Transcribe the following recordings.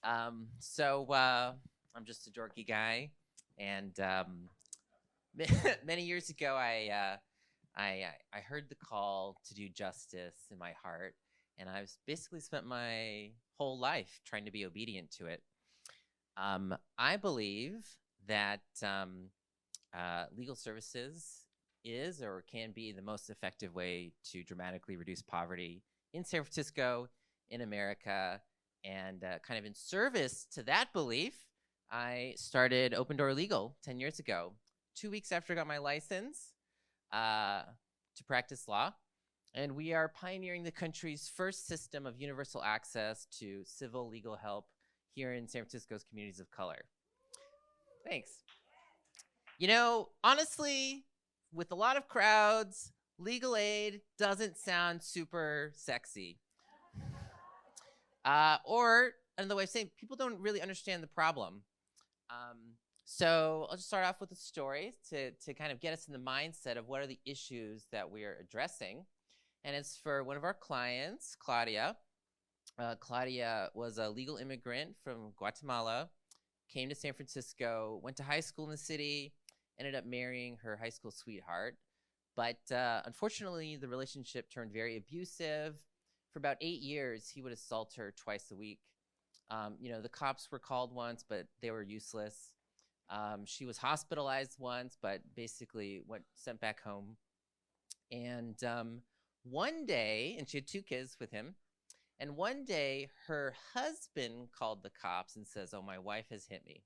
I'm just a dorky guy, and many years ago, I heard the call to do justice in my heart, and I've basically spent my whole life trying to be obedient to it. I believe that legal services is or can be the most effective way to dramatically reduce poverty in San Francisco, in America, and kind of in service to that belief, I started Open Door Legal 10 years ago, 2 weeks after I got my license to practice law. And we are pioneering the country's first system of universal access to civil legal help here in San Francisco's communities of color. Thanks. You know, honestly, with a lot of crowds, legal aid doesn't sound super sexy. Or another way of saying, people don't really understand the problem. So I'll just start off with a story to kind of get us in the mindset of what are the issues that we are addressing. And it's for one of our clients, Claudia. Claudia was a legal immigrant from Guatemala, came to San Francisco, went to high school in the city, ended up marrying her high school sweetheart. But unfortunately, the relationship turned very abusive. For about 8 years, he would assault her twice a week. The cops were called once, but they were useless. She was hospitalized once, but basically sent back home. And one day, and she had 2 kids with him, and one day her husband called the cops and says, "Oh, my wife has hit me,"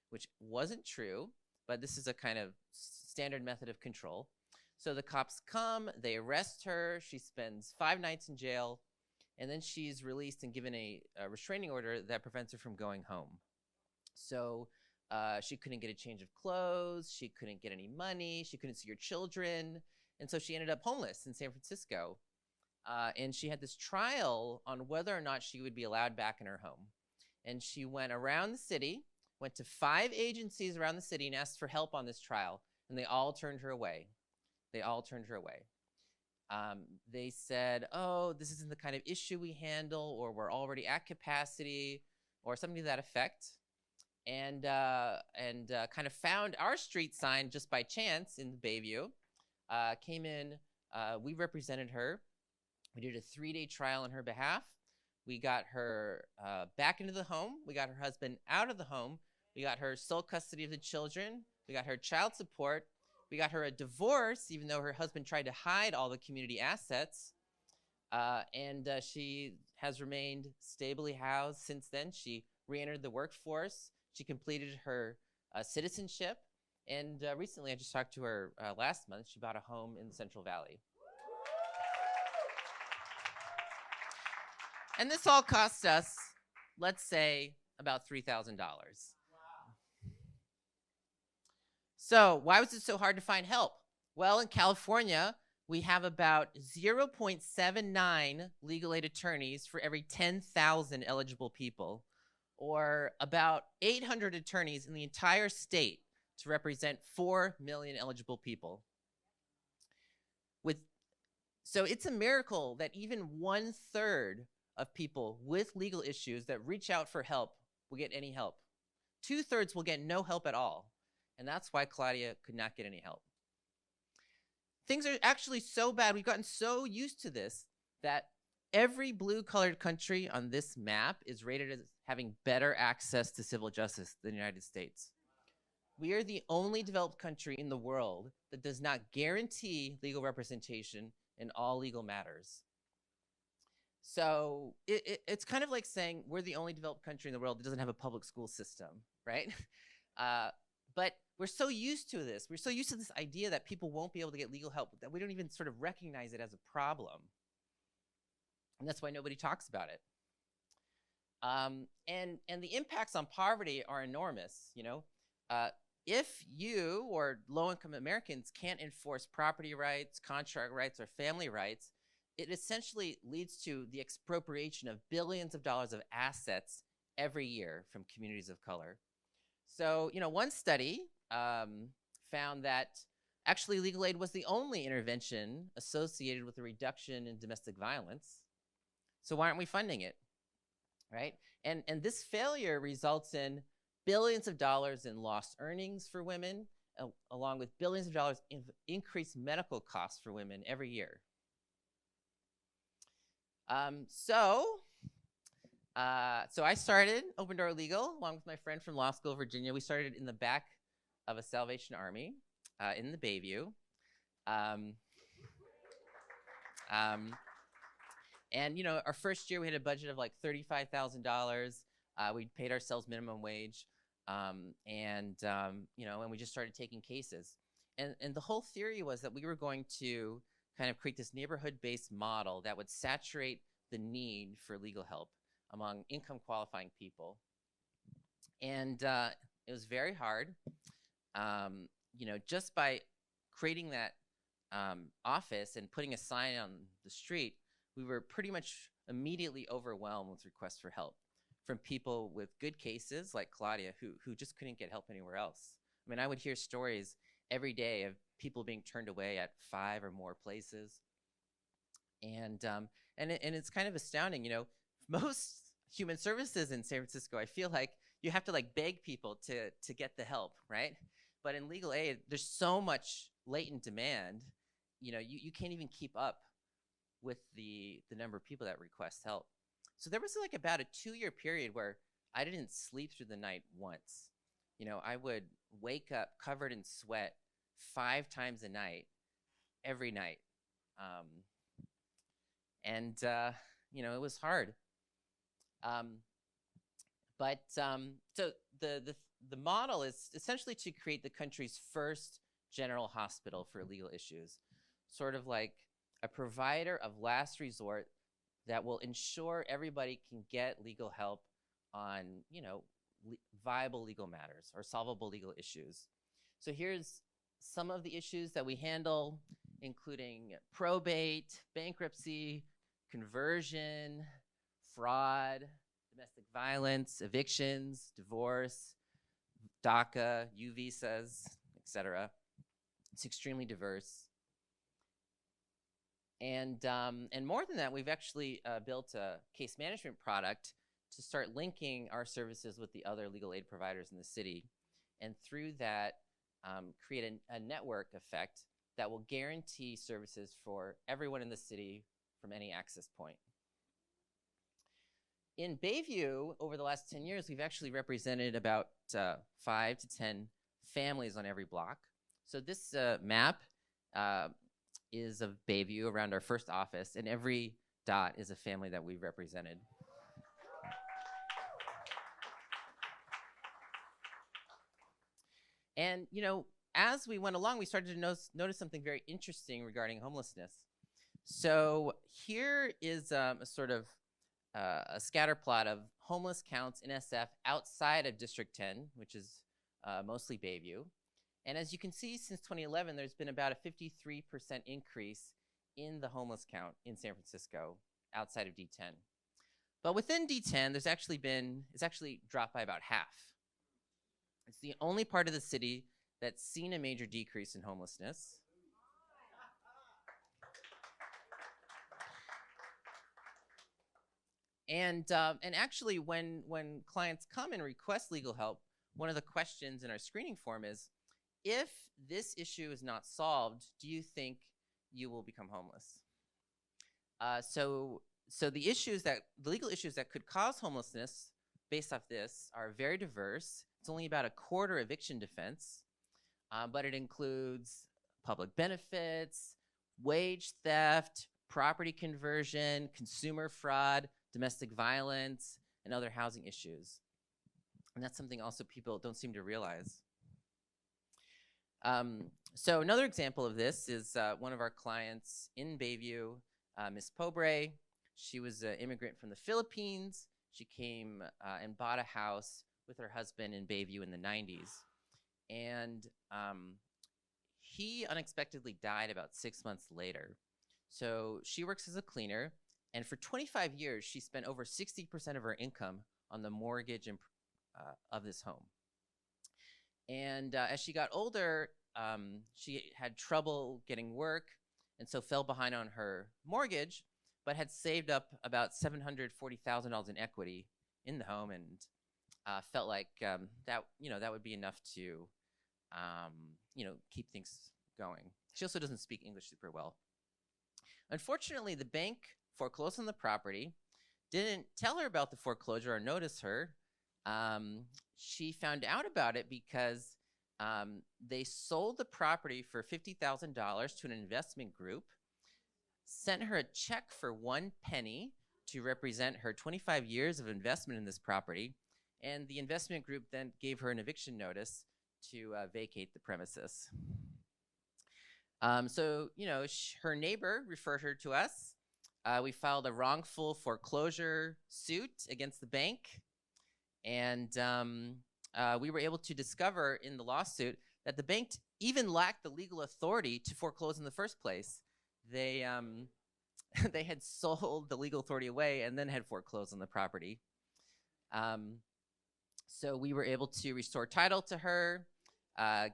which wasn't true, but this is a kind of standard method of control. So the cops come, they arrest her, she spends 5 nights in jail, and then she's released and given a restraining order that prevents her from going home. So she couldn't get a change of clothes, she couldn't get any money, she couldn't see her children, and so she ended up homeless in San Francisco. And she had this trial on whether or not she would be allowed back in her home. And she went around the city, went to 5 agencies around the city and asked for help on this trial, and they all turned her away. They all turned her away. They said, "Oh, this isn't the kind of issue we handle," or "we're already at capacity," or something to that effect. And kind of found our street sign just by chance in the Bayview. Came in, we represented her. We did a 3-day trial on her behalf. We got her back into the home. We got her husband out of the home. We got her sole custody of the children. We got her child support. We got her a divorce, even though her husband tried to hide all the community assets. And she has remained stably housed since then. She re-entered the workforce. She completed her citizenship. And recently, I just talked to her last month. She bought a home in the Central Valley. And this all cost us, let's say, about $3,000. So why was it so hard to find help? Well, in California, we have about 0.79 legal aid attorneys for every 10,000 eligible people, or about 800 attorneys in the entire state to represent 4 million eligible people. So it's a miracle that even 1/3 of people with legal issues that reach out for help will get any help. 2/3 will get no help at all. And that's why Claudia could not get any help. Things are actually so bad, we've gotten so used to this, that every blue-colored country on this map is rated as having better access to civil justice than the United States. We are the only developed country in the world that does not guarantee legal representation in all legal matters. So it's kind of like saying we're the only developed country in the world that doesn't have a public school system, right? But we're so used to this. We're so used to this idea that people won't be able to get legal help that we don't even sort of recognize it as a problem. And that's why nobody talks about it. And the impacts on poverty are enormous. If you or low-income Americans can't enforce property rights, contract rights, or family rights, it essentially leads to the expropriation of billions of dollars of assets every year from communities of color. So, one study found that actually legal aid was the only intervention associated with a reduction in domestic violence. So why aren't we funding it? right? And this failure results in billions of dollars in lost earnings for women, along with billions of dollars in increased medical costs for women every year. So I started Open Door Legal along with my friend from law school, Virginia. We started in the back of a Salvation Army in the Bayview. And you know, our first year we had a budget of like $35,000. We paid ourselves minimum wage, you know, and we just started taking cases. And the whole theory was that we were going to kind of create this neighborhood-based model that would saturate the need for legal help among income qualifying people. And it was very hard. You know, just by creating that office and putting a sign on the street, we were pretty much immediately overwhelmed with requests for help from people with good cases like Claudia, who just couldn't get help anywhere else. I mean, I would hear stories every day of people being turned away at 5 or more places. And it's kind of astounding, you know, most human services in San Francisco, I feel like you have to like beg people to get the help, right? But in legal aid, there's so much latent demand, you know, you can't even keep up with the number of people that request help. So there was like about a 2-year period where I didn't sleep through the night once. You know, I would wake up covered in sweat 5 times a night, every night. You know, it was hard. So the model is essentially to create the country's first general hospital for legal issues, sort of like a provider of last resort that will ensure everybody can get legal help on, you know, viable legal matters or solvable legal issues. So here's some of the issues that we handle, including probate, bankruptcy, conversion, fraud, domestic violence, evictions, divorce, DACA, U visas, etc. It's extremely diverse. And more than that, we've actually built a case management product to start linking our services with the other legal aid providers in the city. And through that, create a network effect that will guarantee services for everyone in the city from any access point. In Bayview, over the last 10 years, we've actually represented about 5 to 10 families on every block. So this map is of Bayview around our first office, and every dot is a family that we've represented. And, you know, as we went along, we started to notice something very interesting regarding homelessness. So here is a sort of a scatter plot of homeless counts in SF outside of District 10, which is mostly Bayview. And as you can see, since 2011, there's been about a 53% increase in the homeless count in San Francisco outside of D10. But within D10, it's actually dropped by about half. It's the only part of the city that's seen a major decrease in homelessness. And actually, when clients come and request legal help, one of the questions in our screening form is, if this issue is not solved, do you think you will become homeless? So the legal issues that could cause homelessness based off this are very diverse. It's only about a quarter eviction defense, but it includes public benefits, wage theft, property conversion, consumer fraud, domestic violence, and other housing issues. And that's something also people don't seem to realize. So another example of this is one of our clients in Bayview, Ms. Pobre. She was an immigrant from the Philippines. She came and bought a house with her husband in Bayview in the 90s. And he unexpectedly died about 6 months later. So she works as a cleaner, and for 25 years, she spent over 60% of her income on the mortgage of this home. And as she got older, she had trouble getting work, and so fell behind on her mortgage, but had saved up about $740,000 in equity in the home, and felt like that that would be enough to keep things going. She also doesn't speak English super well. Unfortunately, the bank foreclosed on the property, didn't tell her about the foreclosure or notice her. She found out about it because they sold the property for $50,000 to an investment group, sent her a check for 1 penny to represent her 25 years of investment in this property, and the investment group then gave her an eviction notice to vacate the premises. So, her neighbor referred her to us. We filed a wrongful foreclosure suit against the bank, and we were able to discover in the lawsuit that the bank even lacked the legal authority to foreclose in the first place. They they had sold the legal authority away and then had foreclosed on the property. So we were able to restore title to her,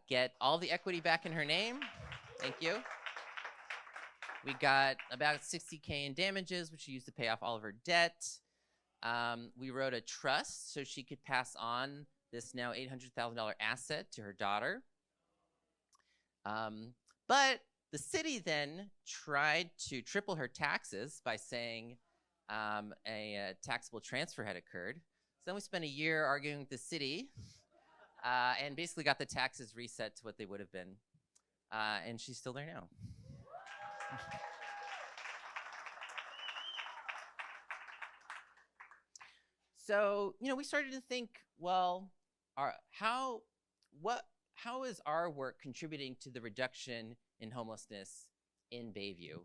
get all the equity back in her name. Thank you. We got about $60K in damages, which she used to pay off all of her debt. We wrote a trust so she could pass on this now $800,000 asset to her daughter. But the city then tried to triple her taxes by saying a taxable transfer had occurred. So then we spent a year arguing with the city and basically got the taxes reset to what they would have been. And she's still there now. So, we started to think, well, how is our work contributing to the reduction in homelessness in Bayview?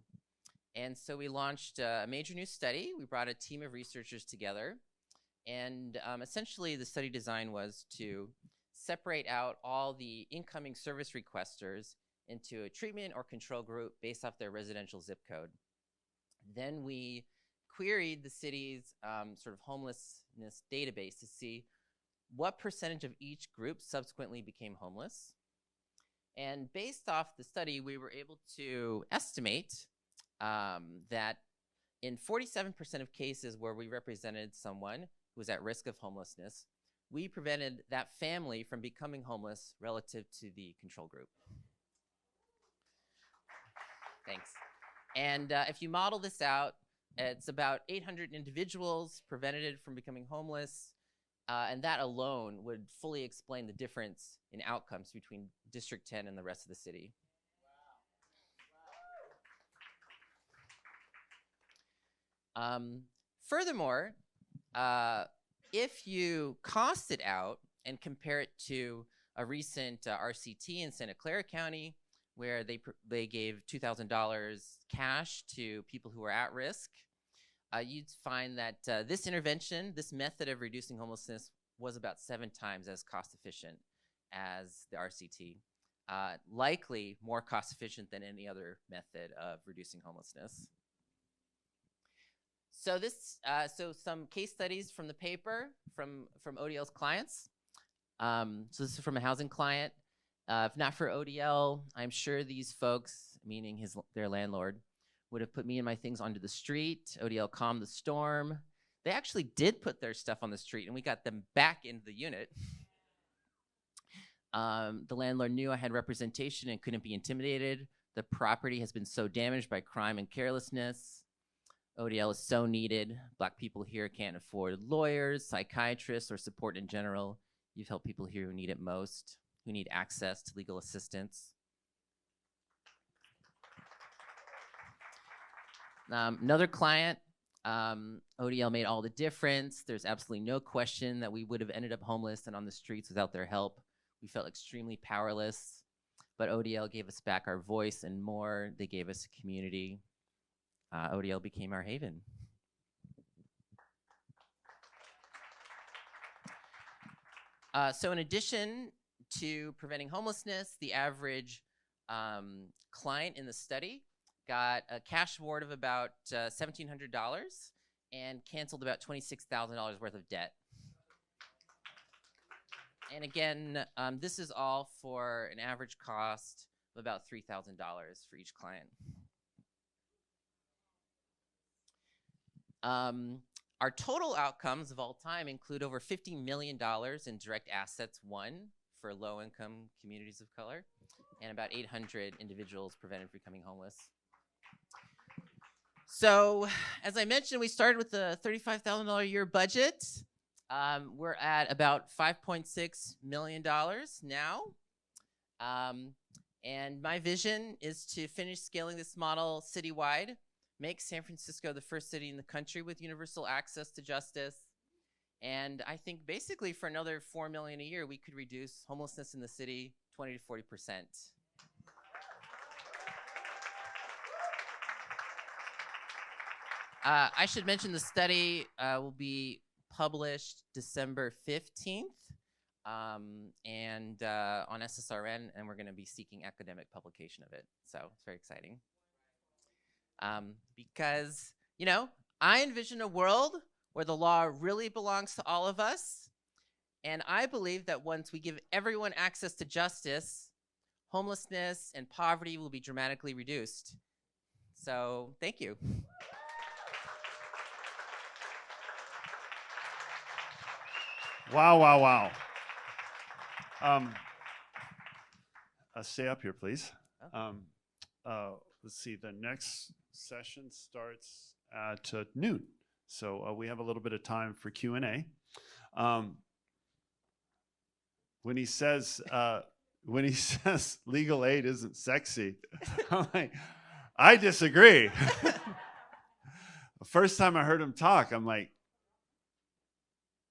And so we launched a major new study. We brought a team of researchers together. And essentially, the study design was to separate out all the incoming service requesters into a treatment or control group based off their residential zip code. Then we queried the city's sort of homelessness database to see what percentage of each group subsequently became homeless. And based off the study, we were able to estimate that in 47% of cases where we represented someone who was at risk of homelessness, we prevented that family from becoming homeless relative to the control group. Thanks. And if you model this out, it's about 800 individuals prevented from becoming homeless, and that alone would fully explain the difference in outcomes between District 10 and the rest of the city. Furthermore, if you cost it out and compare it to a recent RCT in Santa Clara County, where they gave $2,000 cash to people who were at risk, you'd find that this intervention, this method of reducing homelessness, was about 7 times as cost efficient as the RCT. Likely more cost efficient than any other method of reducing homelessness. So so some case studies from the paper from ODL's clients. So this is from a housing client. If not for ODL, I'm sure these folks, meaning their landlord, would have put me and my things onto the street. ODL calmed the storm. They actually did put their stuff on the street, and we got them back into the unit. The landlord knew I had representation and couldn't be intimidated. The property has been so damaged by crime and carelessness. ODL is so needed. Black people here can't afford lawyers, psychiatrists, or support in general. You've helped people here who need it most, who need access to legal assistance. Another client, ODL made all the difference. There's absolutely no question that we would have ended up homeless and on the streets without their help. We felt extremely powerless, but ODL gave us back our voice and more. They gave us a community. ODL became our haven. So in addition to preventing homelessness, the average client in the study got a cash reward of about $1,700 and canceled about $26,000 worth of debt. And again, this is all for an average cost of about $3,000 for each client. Our total outcomes of all time include over $50 million in direct assets won for low-income communities of color, and about 800 individuals prevented from becoming homeless. So, as I mentioned, we started with a $35,000 a year budget. We're at about $5.6 million now. And my vision is to finish scaling this model citywide, make San Francisco the first city in the country with universal access to justice. And I think basically for another $4 million a year, we could reduce homelessness in the city 20 to 40%. I should mention the study will be published December 15th and on SSRN, and we're going to be seeking academic publication of it. So it's very exciting. Because, you know, I envision a world where the law really belongs to all of us. And I believe that once we give everyone access to justice, homelessness and poverty will be dramatically reduced. So thank you. Wow, wow, wow. Stay up here, please. Let's see, the next session starts at noon. So we have a little bit of time for Q&A. When he says legal aid isn't sexy, I'm like, I disagree. The first time I heard him talk, I'm like,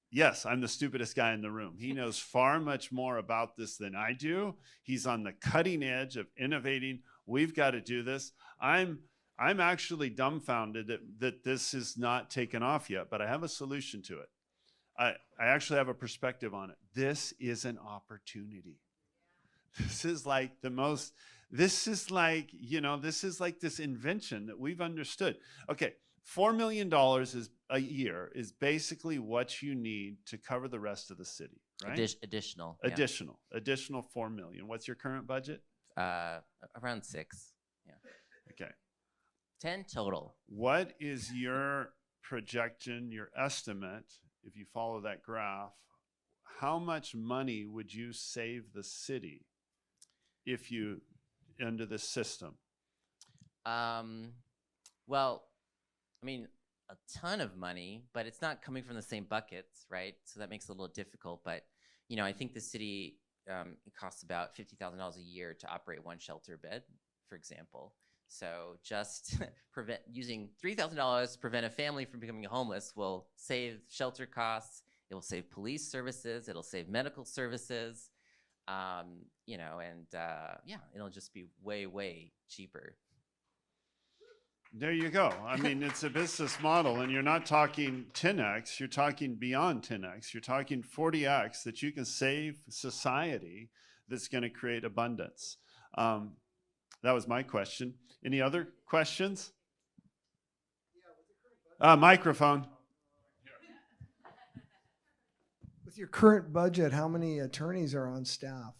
yes, I'm the stupidest guy in the room. He knows far much more about this than I do. He's on the cutting edge of innovating. We've got to do this. I'm actually dumbfounded that this is not taken off yet, but I have a solution to it. I actually have a perspective on it. This is an opportunity. This is like this is like this invention that we've understood. Okay, $4 million a year is basically what you need to cover the rest of the city, right? Additional. Additional $4 million. What's your current budget? Around 6. Yeah. Okay. 10 total. What is your projection, your estimate, if you follow that graph? How much money would you save the city if you under this system? Well, I mean, a ton of money, but it's not coming from the same buckets, right? So that makes it a little difficult. But, you know, I think the city, it costs about $50,000 a year to operate one shelter bed, for example. So just using $3,000 to prevent a family from becoming homeless will save shelter costs. It will save police services. It'll save medical services, you know, and yeah, it'll just be way, way cheaper. There you go. I mean, it's a business model, and you're not talking 10x, you're talking beyond 10x. You're talking 40x that you can save society that's going to create abundance. That was my question. Any other questions? Microphone. With your current budget, how many attorneys are on staff?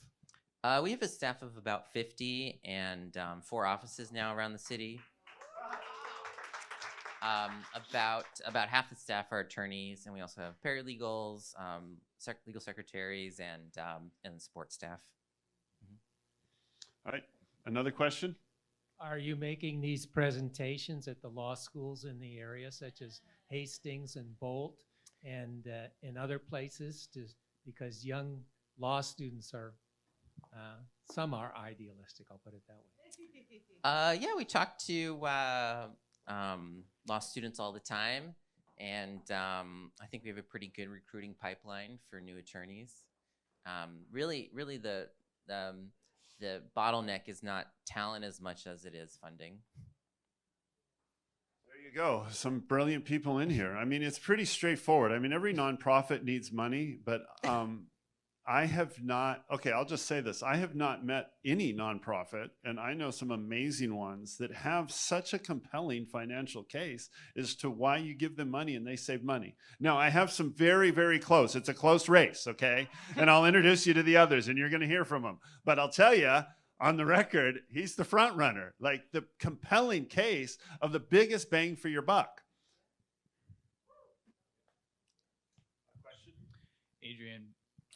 We have a staff of about 50 and 4 offices now around the city. About half the staff are attorneys, and we also have paralegals, legal secretaries, and support staff. All right, another question? Are you making these presentations at the law schools in the area, such as Hastings and Bolt, and in other places, because young law students are, some are idealistic, I'll put it that way. Yeah, we talk to law students all the time, and I think we have a pretty good recruiting pipeline for new attorneys. Really, the bottleneck is not talent as much as it is funding. There you go. Some brilliant people in here. I mean, it's pretty straightforward. I mean, every nonprofit needs money, but I have not, okay, I'll just say this. I have not met any nonprofit, and I know some amazing ones that have such a compelling financial case as to why you give them money and they save money. Now, I have some very, very close. It's a close race, okay? And I'll introduce you to the others, and you're going to hear from them. But I'll tell you, on the record, he's the front runner, like the compelling case of the biggest bang for your buck. Adrian.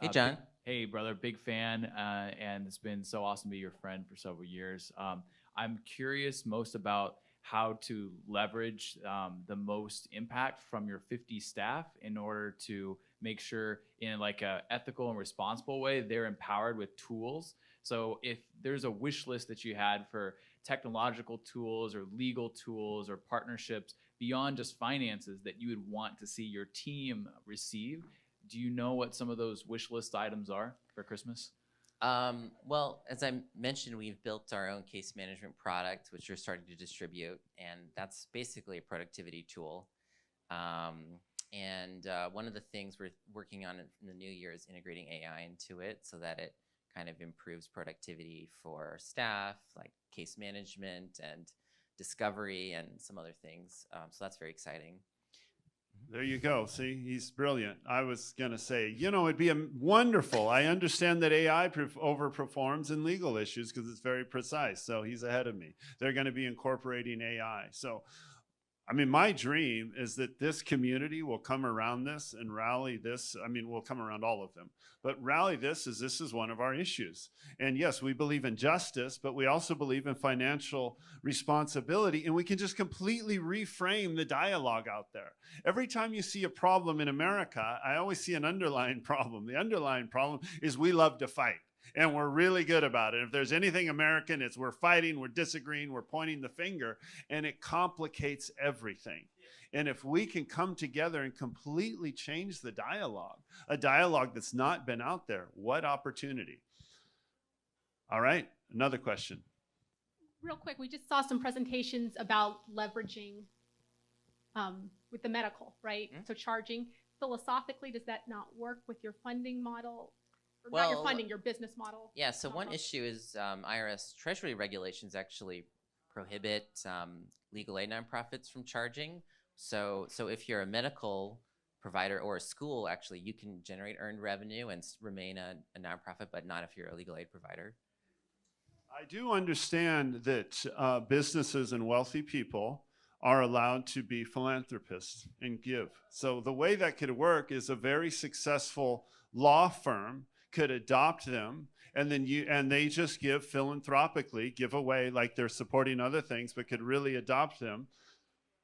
Hey, John. Hey, brother, big fan, and it's been so awesome to be your friend for several years. I'm curious most about how to leverage the most impact from your 50 staff in order to make sure in like a ethical and responsible way they're empowered with tools. So if there's a wish list that you had for technological tools or legal tools or partnerships beyond just finances that you would want to see your team receive, do you know what some of those wish list items are for Christmas? Well, as I mentioned, we've built our own case management product, which we're starting to distribute, and that's basically a productivity tool. One of the things we're working on in the new year is integrating AI into it so that it kind of improves productivity for staff, like case management and discovery and some other things. So that's very exciting. There you go. See, he's brilliant. I was going to say, you know, it'd be wonderful. I understand that AI overperforms in legal issues because it's very precise. So he's ahead of me. They're going to be incorporating AI. So, I mean, my dream is that this community will come around this and rally this. I mean, we'll come around all of them, but rally this is one of our issues. And yes, we believe in justice, but we also believe in financial responsibility. And we can just completely reframe the dialogue out there. Every time you see a problem in America, I always see an underlying problem. The underlying problem is we love to fight. And we're really good about it. If there's anything American, it's we're fighting, we're disagreeing, we're pointing the finger, and it complicates everything. And if we can come together and completely change the dialogue, a dialogue that's not been out there, what opportunity? All right, another question. Real quick, we just saw some presentations about leveraging with the medical, right? Mm-hmm. So charging. Philosophically, does that not work with your funding model? Well, not your funding, your business model. Yeah, so one issue is IRS Treasury regulations actually prohibit legal aid nonprofits from charging. So if you're a medical provider or a school, actually, you can generate earned revenue and remain a nonprofit, but not if you're a legal aid provider. I do understand that businesses and wealthy people are allowed to be philanthropists and give. So the way that could work is a very successful law firm could adopt them, and then they just give philanthropically, give away like they're supporting other things, but could really adopt them.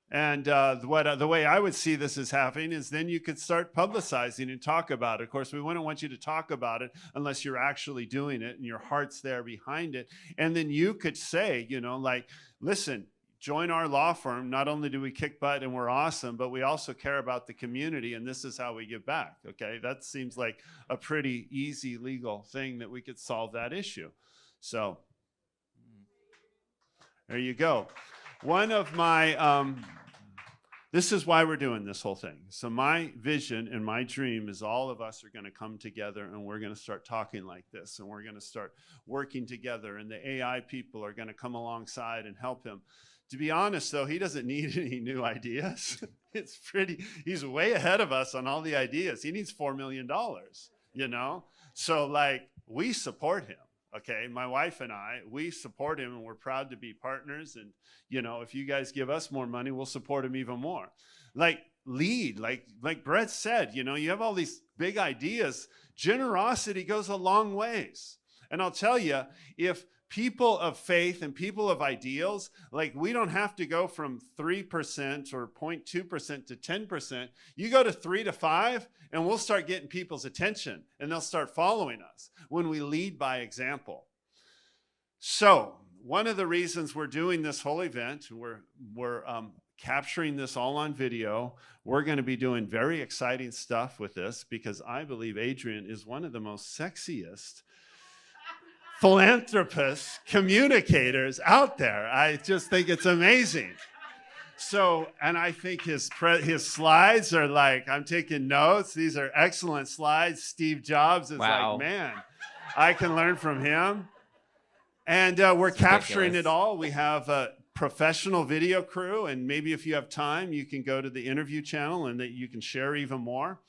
And the way I would see this as happening is then you could start publicizing and talk about it. Of course, we wouldn't want you to talk about it unless you're actually doing it and your heart's there behind it. And then you could say, you know, like, listen, join our law firm. Not only do we kick butt and we're awesome, but we also care about the community, and this is how we give back, okay? That seems like a pretty easy legal thing that we could solve that issue. So there you go. One of my, this is why we're doing this whole thing. So my vision and my dream is all of us are going to come together and we're going to start talking like this, and we're going to start working together, and the AI people are going to come alongside and help him. To be honest, though, he doesn't need any new ideas. He's way ahead of us on all the ideas. He needs $4 million, you know? So, like, we support him, okay? My wife and I, we support him, and we're proud to be partners. And, you know, if you guys give us more money, we'll support him even more. Like, lead, like Brett said, you know, you have all these big ideas. Generosity goes a long ways. And I'll tell you, if people of faith and people of ideals, like, we don't have to go from 3% or 0.2% to 10%. You go to 3 to 5 and we'll start getting people's attention and they'll start following us when we lead by example. So one of the reasons we're doing this whole event, we're capturing this all on video. We're going to be doing very exciting stuff with this because I believe Adrian is one of the most sexiest philanthropists, communicators out there. I just think it's amazing. So, and I think his slides are like, I'm taking notes. These are excellent slides. Steve Jobs is like, man, I can learn from him. And we're capturing it all. We have a professional video crew, and maybe if you have time, you can go to the interview channel and that you can share even more.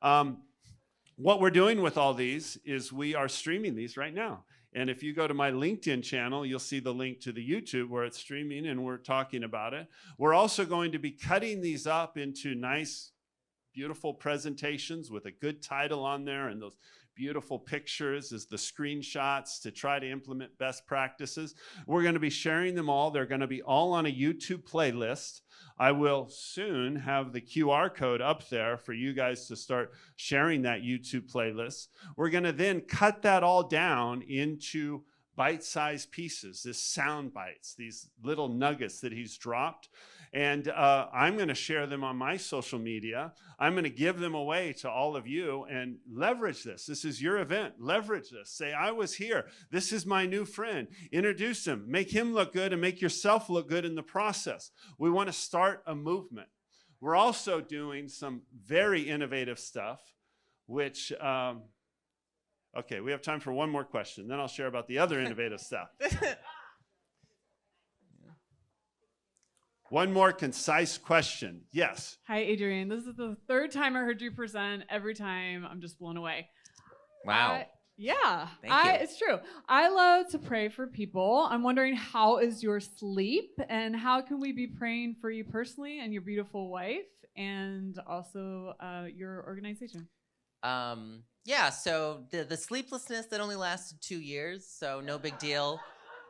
What we're doing with all these is we are streaming these right now. And if you go to my LinkedIn channel, you'll see the link to the YouTube where it's streaming and we're talking about it. We're also going to be cutting these up into nice beautiful presentations with a good title on there and those beautiful pictures as the screenshots to try to implement best practices. We're going to be sharing them all. They're going to be all on a YouTube playlist. I will soon have the QR code up there for you guys to start sharing that YouTube playlist. We're going to then cut that all down into bite-sized pieces, this sound bites, these little nuggets that he's dropped. And I'm going to share them on my social media. I'm going to give them away to all of you and leverage this. This is your event. Leverage this. Say, I was here. This is my new friend. Introduce him. Make him look good and make yourself look good in the process. We want to start a movement. We're also doing some very innovative stuff, which, okay, we have time for one more question. Then I'll share about the other innovative stuff. One more concise question. Yes. Hi, Adrian. This is the third time I heard you present. Every time I'm just blown away. Wow. Yeah. Thank you. It's true. I love to pray for people. I'm wondering, how is your sleep and how can we be praying for you personally and your beautiful wife and also your organization? Yeah, so the sleeplessness that only lasted 2 years, so no big deal.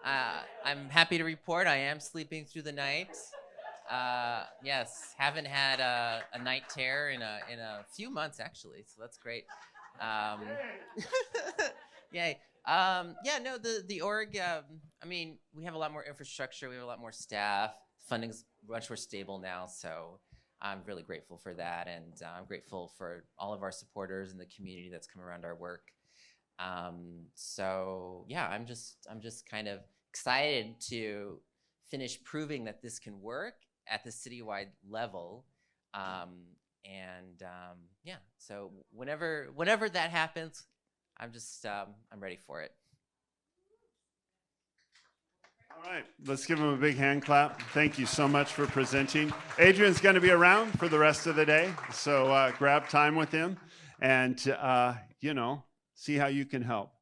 I'm happy to report I am sleeping through the night. Yes, haven't had a night terror in a few months actually, so that's great. Yay. Yeah, no, the org. I mean, we have a lot more infrastructure. We have a lot more staff. Funding's much more stable now, so I'm really grateful for that, and I'm grateful for all of our supporters in the community that's come around our work. So yeah, I'm just kind of excited to finish proving that this can work at the citywide level, yeah. So whenever that happens, I'm ready for it. All right, let's give him a big hand clap. Thank you so much for presenting. Adrian's going to be around for the rest of the day, so grab time with him and, see how you can help.